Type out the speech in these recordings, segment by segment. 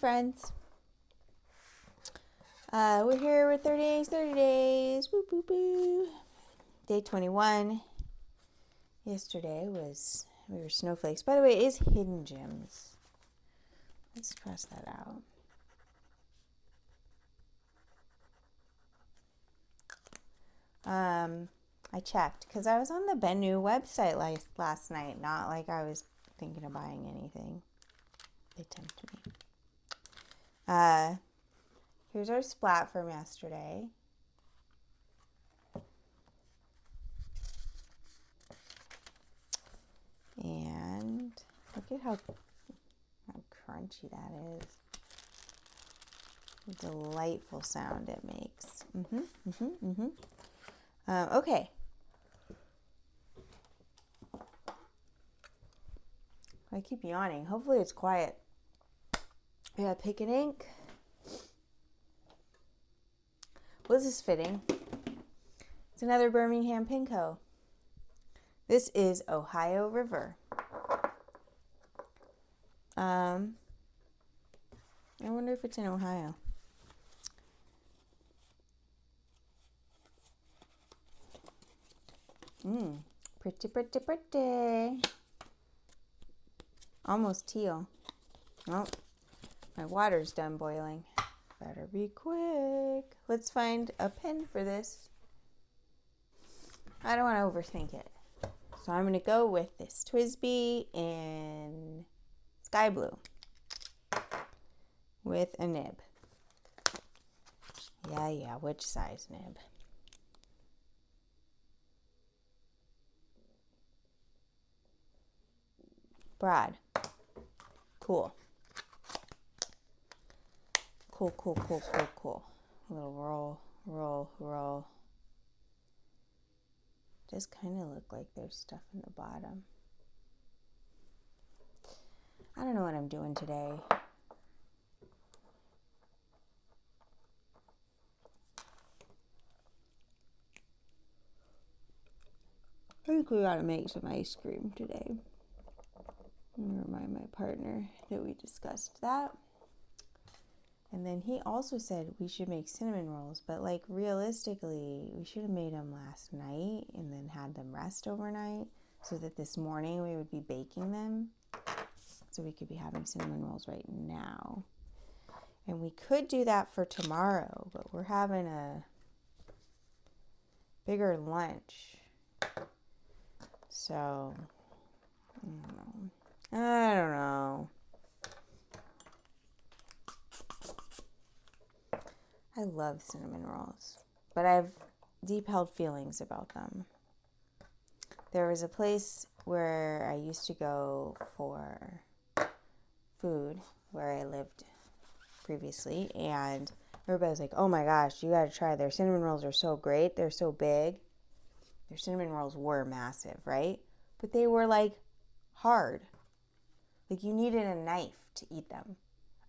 friends. We're here with 30 days. Woo, woo, woo. Day 21. Yesterday we were snowflakes. By the way, it is hidden gems. Let's cross that out. I checked because I was on the Bennu website last night. Not like I was thinking of buying anything. They tempted me. Here's our splat from yesterday. And look at how crunchy that is. A delightful sound it makes. Okay. I keep yawning. Hopefully it's quiet. I got pick and ink. Well, this is fitting. It's another Birmingham Pinko. This is Ohio River. I wonder if it's in Ohio. Pretty, pretty, pretty. Almost teal. Oh, my water's done boiling. Better be quick. Let's find a pen for this. I don't want to overthink it. So I'm going to go with this TWSBI in Sky Blue with a nib. Yeah, which size nib? Broad. Cool. Cool. A little roll. Does kind of look like there's stuff in the bottom. I don't know what I'm doing today. I think we ought to make some ice cream today. Remind my partner that we discussed that. And then he also said we should make cinnamon rolls, but like realistically, we should have made them last night and then had them rest overnight so that this morning we would be baking them. So we could be having cinnamon rolls right now. And we could do that for tomorrow, but we're having a bigger lunch. So, I don't know. I love cinnamon rolls, but I have deep held feelings about them. There was a place where I used to go for food where I lived previously, and everybody was like, oh my gosh, you gotta try their cinnamon rolls are so great, they're so big. Their cinnamon rolls were massive, right? But they were like hard. Like you needed a knife to eat them,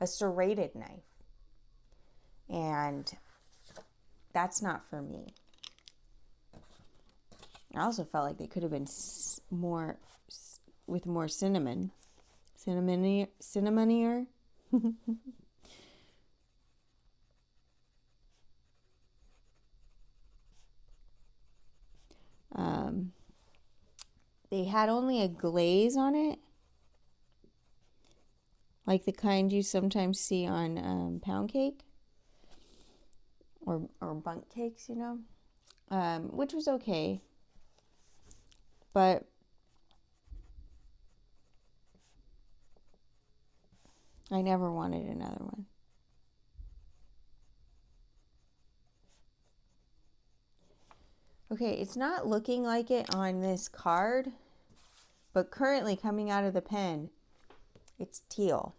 a serrated knife. And that's not for me. I also felt like they could have been more with more cinnamon. Cinnamonier. They had only a glaze on it. Like the kind you sometimes see on pound cake. Or bundt cakes, you know, which was okay, but I never wanted another one. Okay, it's not looking like it on this card, but currently coming out of the pen, it's teal.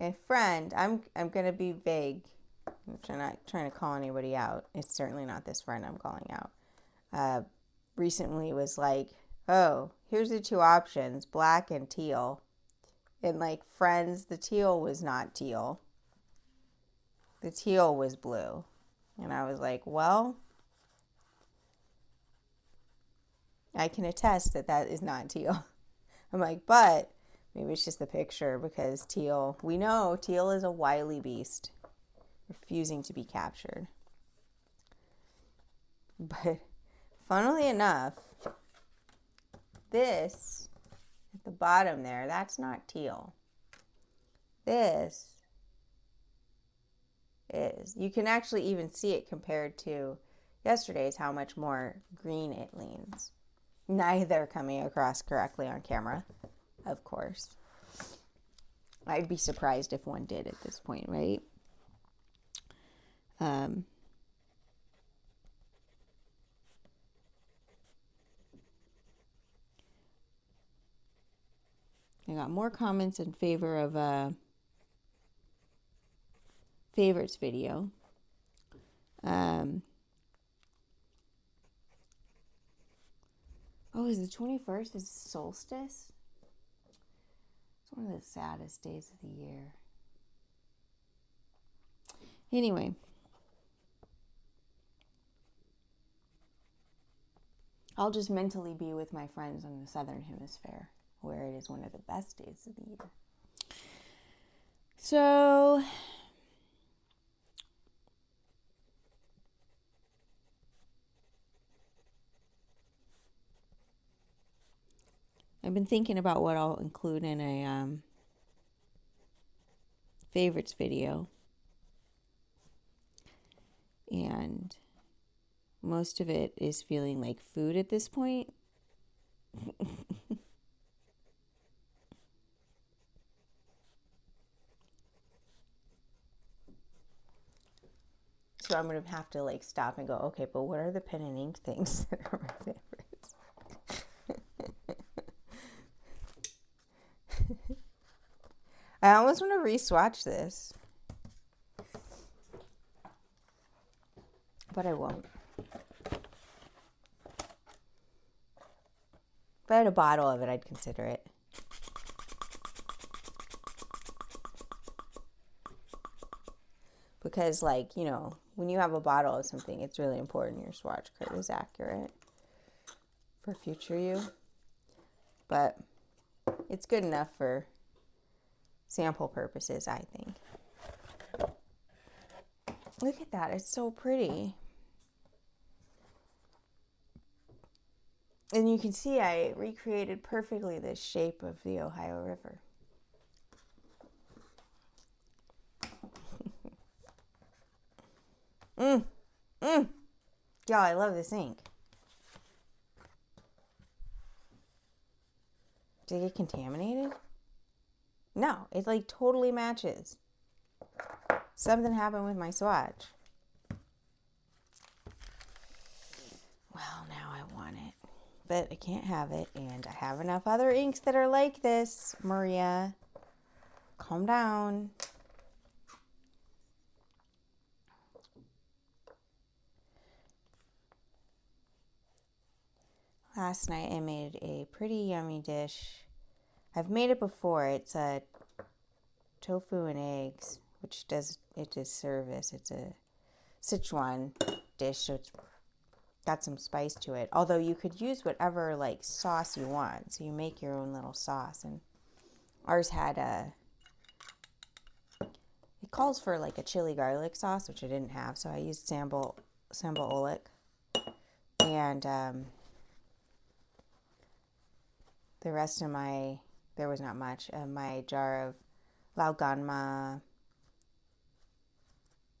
A friend, I'm going to be vague. I'm not trying to call anybody out. It's certainly not this friend I'm calling out. Recently was like, oh, here's the two options, black and teal. And like friends, the teal was not teal. The teal was blue. And I was like, well, I can attest that that is not teal. I'm like, but maybe it's just the picture, because teal, we know teal is a wily beast, refusing to be captured. But funnily enough, this at the bottom there, that's not teal. This is. You can actually even see it compared to yesterday's, how much more green it leans. Neither coming across correctly on camera, of course. I'd be surprised if one did at this point, right? I got more comments in favor of favorites video. Oh, is the 21st? Is solstice? It's one of the saddest days of the year. Anyway. I'll just mentally be with my friends in the southern hemisphere, where it is one of the best days of the year. So, I've been thinking about what I'll include in a favorites video. And most of it is feeling like food at this point. So I'm going to have to like stop and go, okay, but what are the pen and ink things that are my favorites? I almost want to re-swatch this, but I won't. If I had a bottle of it, I'd consider it. Because, like, you know, when you have a bottle of something, it's really important your swatch card is accurate for future you. But it's good enough for sample purposes, I think. Look at that. It's so pretty. And you can see I recreated perfectly the shape of the Ohio River. Y'all, I love this ink. Did it get contaminated? No, it like totally matches. Something happened with my swatch. Well, now I want it. But I can't have it, and I have enough other inks that are like this, Maria. Calm down. Last night I made a pretty yummy dish. I've made it before. It's a tofu and eggs, which does service. It's a Sichuan dish, so it's got some spice to it. Although you could use whatever like sauce you want, so you make your own little sauce. And ours had it calls for like a chili garlic sauce, which I didn't have, so I used sambal olik, and the rest of there was not much, my jar of Laoganma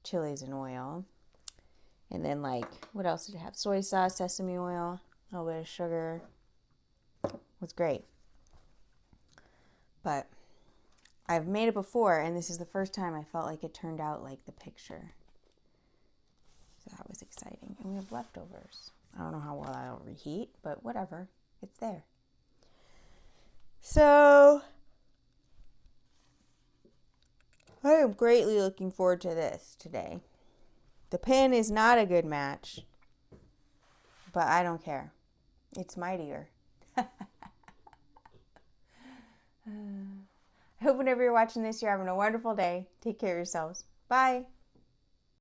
chilies and oil. And then, like, what else did it have? Soy sauce, sesame oil, a little bit of sugar. It was great. But I've made it before, and this is the first time I felt like it turned out like the picture. So that was exciting. And we have leftovers. I don't know how well that'll reheat, but whatever. It's there. So I am greatly looking forward to this today. The pen is not a good match, but I don't care. It's mightier. I hope whenever you're watching this, you're having a wonderful day. Take care of yourselves. Bye.